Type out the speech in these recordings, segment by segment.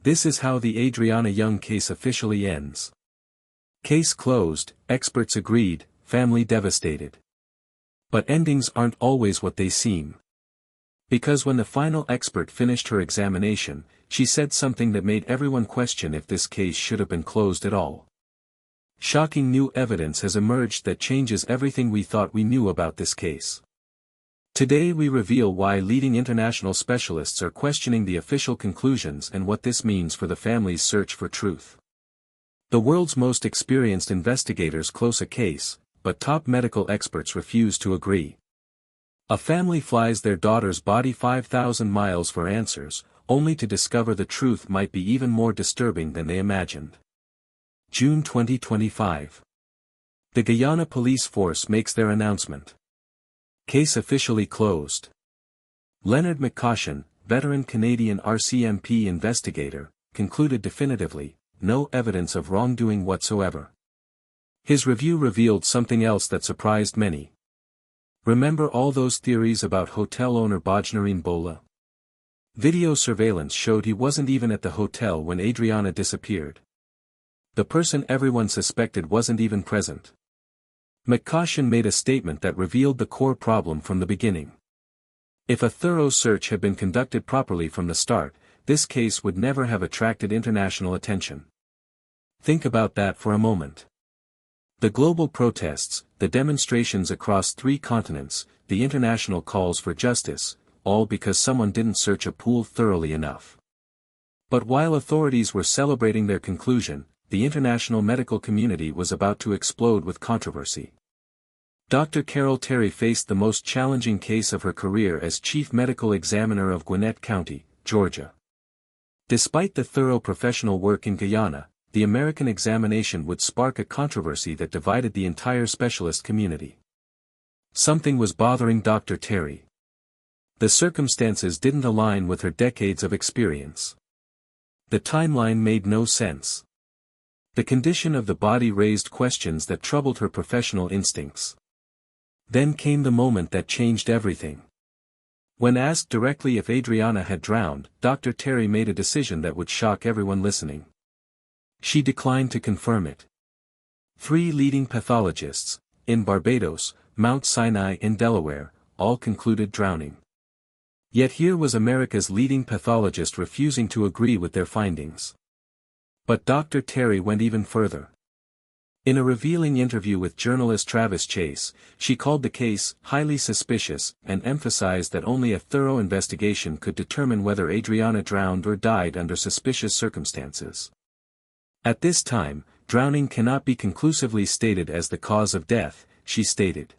This is how the Adrianna Younge case officially ends. Case closed, experts agreed, family devastated. But endings aren't always what they seem. Because when the final expert finished her examination, she said something that made everyone question if this case should have been closed at all. Shocking new evidence has emerged that changes everything we thought we knew about this case. Today we reveal why leading international specialists are questioning the official conclusions and what this means for the family's search for truth. The world's most experienced investigators close a case, but top medical experts refuse to agree. A family flies their daughter's body 5,000 miles for answers, only to discover the truth might be even more disturbing than they imagined. June 2025. The Guyana police force makes their announcement. Case officially closed. Leonard McCaution, veteran Canadian RCMP investigator, concluded definitively, no evidence of wrongdoing whatsoever. His review revealed something else that surprised many. Remember all those theories about hotel owner Bojnarine Bola? Video surveillance showed he wasn't even at the hotel when Adrianna disappeared. The person everyone suspected wasn't even present. McCaution made a statement that revealed the core problem from the beginning. If a thorough search had been conducted properly from the start, this case would never have attracted international attention. Think about that for a moment. The global protests, the demonstrations across 3 continents, the international calls for justice, all because someone didn't search a pool thoroughly enough. But while authorities were celebrating their conclusion, the international medical community was about to explode with controversy. Dr. Carol Terry faced the most challenging case of her career as chief medical examiner of Gwinnett County, Georgia. Despite the thorough professional work in Guyana, the American examination would spark a controversy that divided the entire specialist community. Something was bothering Dr. Terry. The circumstances didn't align with her decades of experience. The timeline made no sense. The condition of the body raised questions that troubled her professional instincts. Then came the moment that changed everything. When asked directly if Adrianna had drowned, Dr. Terry made a decision that would shock everyone listening. She declined to confirm it. 3 leading pathologists, in Barbados, Mount Sinai and Delaware, all concluded drowning. Yet here was America's leading pathologist refusing to agree with their findings. But Dr. Terry went even further. In a revealing interview with journalist Travis Chase, she called the case highly suspicious and emphasized that only a thorough investigation could determine whether Adrianna drowned or died under suspicious circumstances. At this time, drowning cannot be conclusively stated as the cause of death, she stated.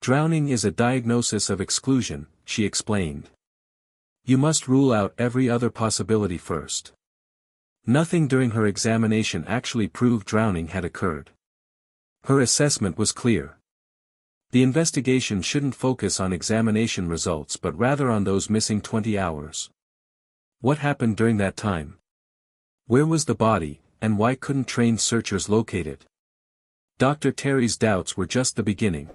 Drowning is a diagnosis of exclusion, she explained. You must rule out every other possibility first. Nothing during her examination actually proved drowning had occurred. Her assessment was clear. The investigation shouldn't focus on examination results but rather on those missing 20 hours. What happened during that time? Where was the body, and why couldn't trained searchers locate it? Dr. Terry's doubts were just the beginning.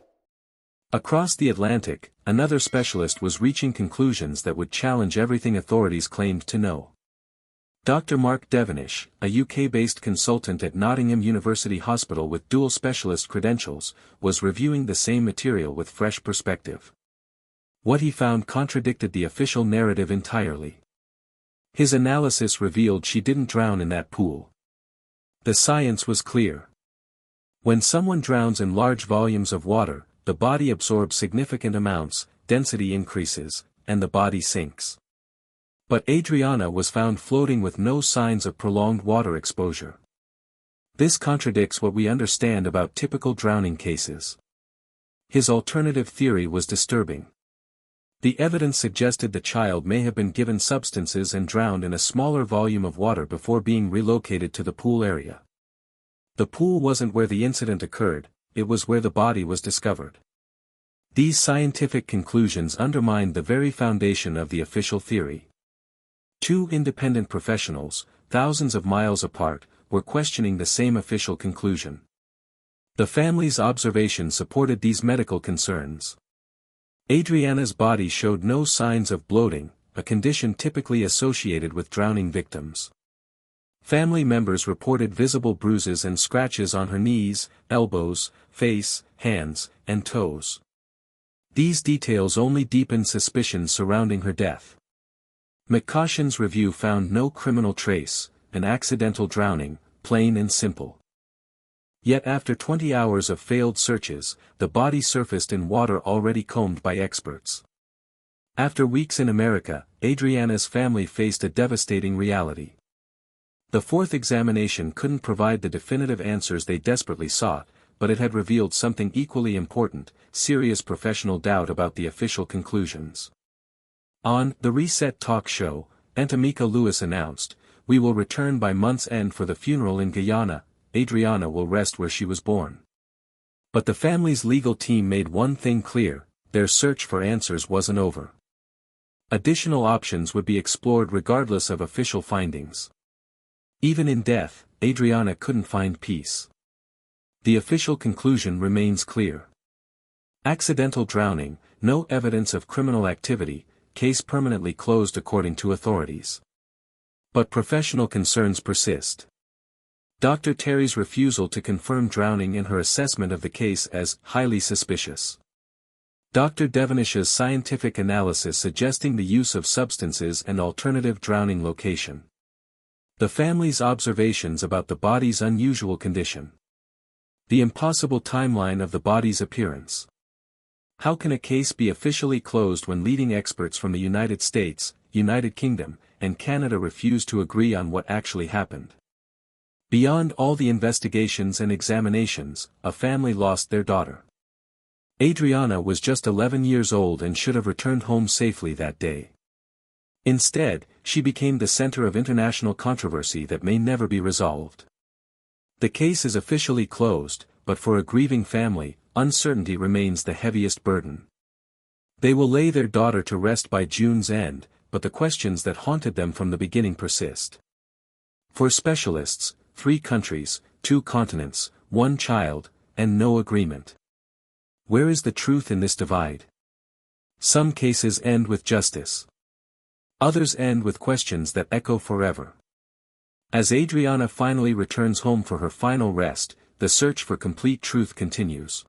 Across the Atlantic, another specialist was reaching conclusions that would challenge everything authorities claimed to know. Dr. Mark Devenish, a UK-based consultant at Nottingham University Hospital with dual specialist credentials, was reviewing the same material with fresh perspective. What he found contradicted the official narrative entirely. His analysis revealed she didn't drown in that pool. The science was clear. When someone drowns in large volumes of water, the body absorbs significant amounts, density increases, and the body sinks. But Adrianna was found floating with no signs of prolonged water exposure. This contradicts what we understand about typical drowning cases. His alternative theory was disturbing. The evidence suggested the child may have been given substances and drowned in a smaller volume of water before being relocated to the pool area. The pool wasn't where the incident occurred, it was where the body was discovered. These scientific conclusions undermined the very foundation of the official theory. 2 independent professionals, thousands of miles apart, were questioning the same official conclusion. The family's observation supported these medical concerns. Adrianna's body showed no signs of bloating, a condition typically associated with drowning victims. Family members reported visible bruises and scratches on her knees, elbows, face, hands, and toes. These details only deepened suspicions surrounding her death. McCaution's review found no criminal trace, an accidental drowning, plain and simple. Yet after 20 hours of failed searches, the body surfaced in water already combed by experts. After weeks in America, Adrianna's family faced a devastating reality. The fourth examination couldn't provide the definitive answers they desperately sought, but it had revealed something equally important: serious professional doubt about the official conclusions. On The Reset talk show, Antamika Lewis announced, "We will return by month's end for the funeral in Guyana. Adrianna will rest where she was born." But the family's legal team made one thing clear: their search for answers wasn't over. Additional options would be explored regardless of official findings. Even in death, Adrianna couldn't find peace. The official conclusion remains clear. Accidental drowning, no evidence of criminal activity, case permanently closed according to authorities. But professional concerns persist. Dr. Terry's refusal to confirm drowning in her assessment of the case as highly suspicious. Dr. Devanish's scientific analysis suggesting the use of substances and alternative drowning location. The family's observations about the body's unusual condition. The impossible timeline of the body's appearance. How can a case be officially closed when leading experts from the United States, United Kingdom, and Canada refuse to agree on what actually happened? Beyond all the investigations and examinations, a family lost their daughter. Adrianna was just 11 years old and should have returned home safely that day. Instead, she became the center of international controversy that may never be resolved. The case is officially closed, but for a grieving family, uncertainty remains the heaviest burden. They will lay their daughter to rest by June's end, but the questions that haunted them from the beginning persist. For specialists, 3 countries, 2 continents, 1 child, and no agreement. Where is the truth in this divide? Some cases end with justice. Others end with questions that echo forever. As Adrianna finally returns home for her final rest, the search for complete truth continues.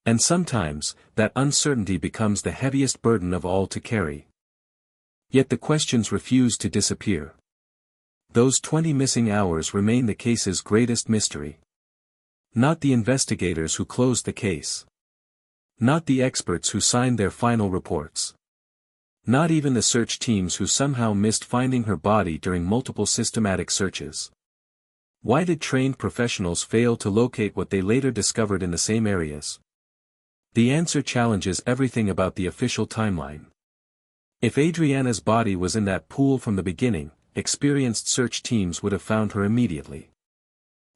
And sometimes, that uncertainty becomes the heaviest burden of all to carry. Yet the questions refuse to disappear. Those 20 missing hours remain the case's greatest mystery. Not the investigators who closed the case. Not the experts who signed their final reports. Not even the search teams who somehow missed finding her body during multiple systematic searches. Why did trained professionals fail to locate what they later discovered in the same areas? The answer challenges everything about the official timeline. If Adrianna's body was in that pool from the beginning, experienced search teams would have found her immediately.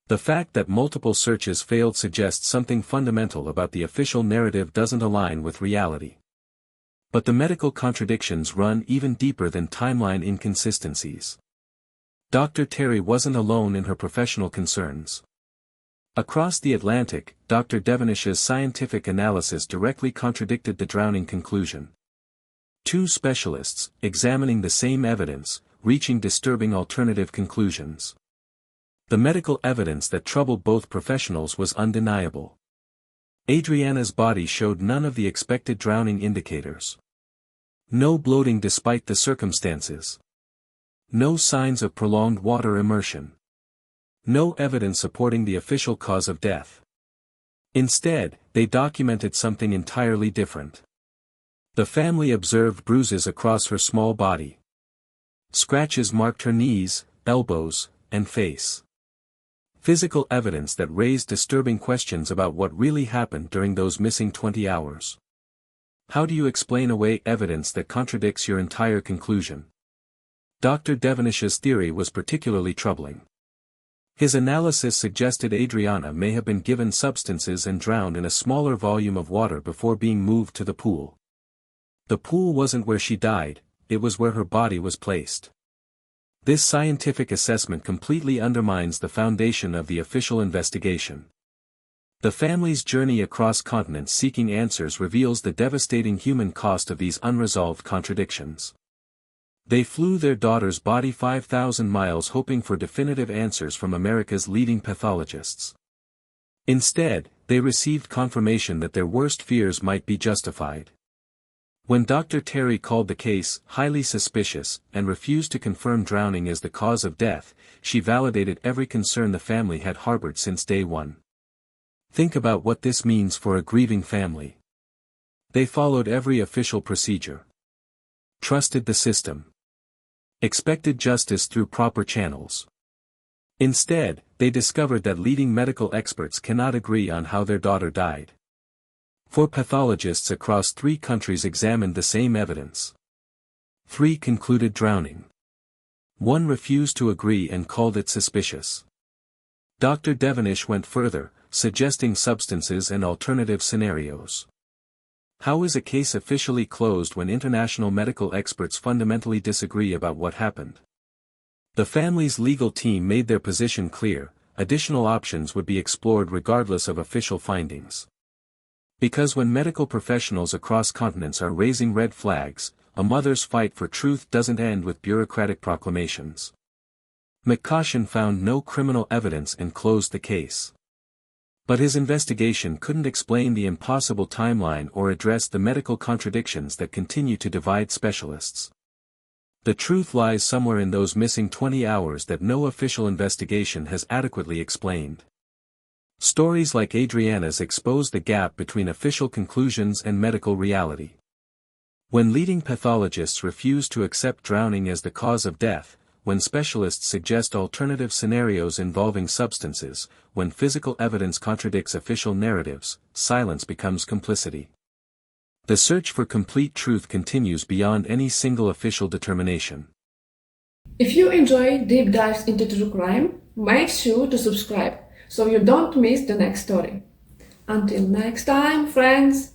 The fact that multiple searches failed suggests something fundamental about the official narrative doesn't align with reality. But the medical contradictions run even deeper than timeline inconsistencies. Dr. Terry wasn't alone in her professional concerns. Across the Atlantic, Dr. Devanish's scientific analysis directly contradicted the drowning conclusion. 2 specialists, examining the same evidence, reaching disturbing alternative conclusions. The medical evidence that troubled both professionals was undeniable. Adrianna's body showed none of the expected drowning indicators. No bloating despite the circumstances. No signs of prolonged water immersion. No evidence supporting the official cause of death. Instead, they documented something entirely different. The family observed bruises across her small body. Scratches marked her knees, elbows, and face. Physical evidence that raised disturbing questions about what really happened during those missing 20 hours. How do you explain away evidence that contradicts your entire conclusion? Dr. Devanish's theory was particularly troubling. His analysis suggested Adrianna may have been given substances and drowned in a smaller volume of water before being moved to the pool. The pool wasn't where she died, it was where her body was placed. This scientific assessment completely undermines the foundation of the official investigation. The family's journey across continents seeking answers reveals the devastating human cost of these unresolved contradictions. They flew their daughter's body 5,000 miles hoping for definitive answers from America's leading pathologists. Instead, they received confirmation that their worst fears might be justified. When Dr. Terry called the case highly suspicious and refused to confirm drowning as the cause of death, she validated every concern the family had harbored since day one. Think about what this means for a grieving family. They followed every official procedure. Trusted the system. Expected justice through proper channels. Instead, they discovered that leading medical experts cannot agree on how their daughter died. 4 pathologists across 3 countries examined the same evidence. 3 concluded drowning. 1 refused to agree and called it suspicious. Dr. Devonish went further, suggesting substances and alternative scenarios. How is a case officially closed when international medical experts fundamentally disagree about what happened? The family's legal team made their position clear: additional options would be explored regardless of official findings. Because when medical professionals across continents are raising red flags, a mother's fight for truth doesn't end with bureaucratic proclamations. McCaution found no criminal evidence and closed the case. But his investigation couldn't explain the impossible timeline or address the medical contradictions that continue to divide specialists. The truth lies somewhere in those missing 20 hours that no official investigation has adequately explained. Stories like Adrianna's expose the gap between official conclusions and medical reality. When leading pathologists refuse to accept drowning as the cause of death, when specialists suggest alternative scenarios involving substances, when physical evidence contradicts official narratives, silence becomes complicity. The search for complete truth continues beyond any single official determination. If you enjoy deep dives into true crime, make sure to subscribe so you don't miss the next story. Until next time, friends!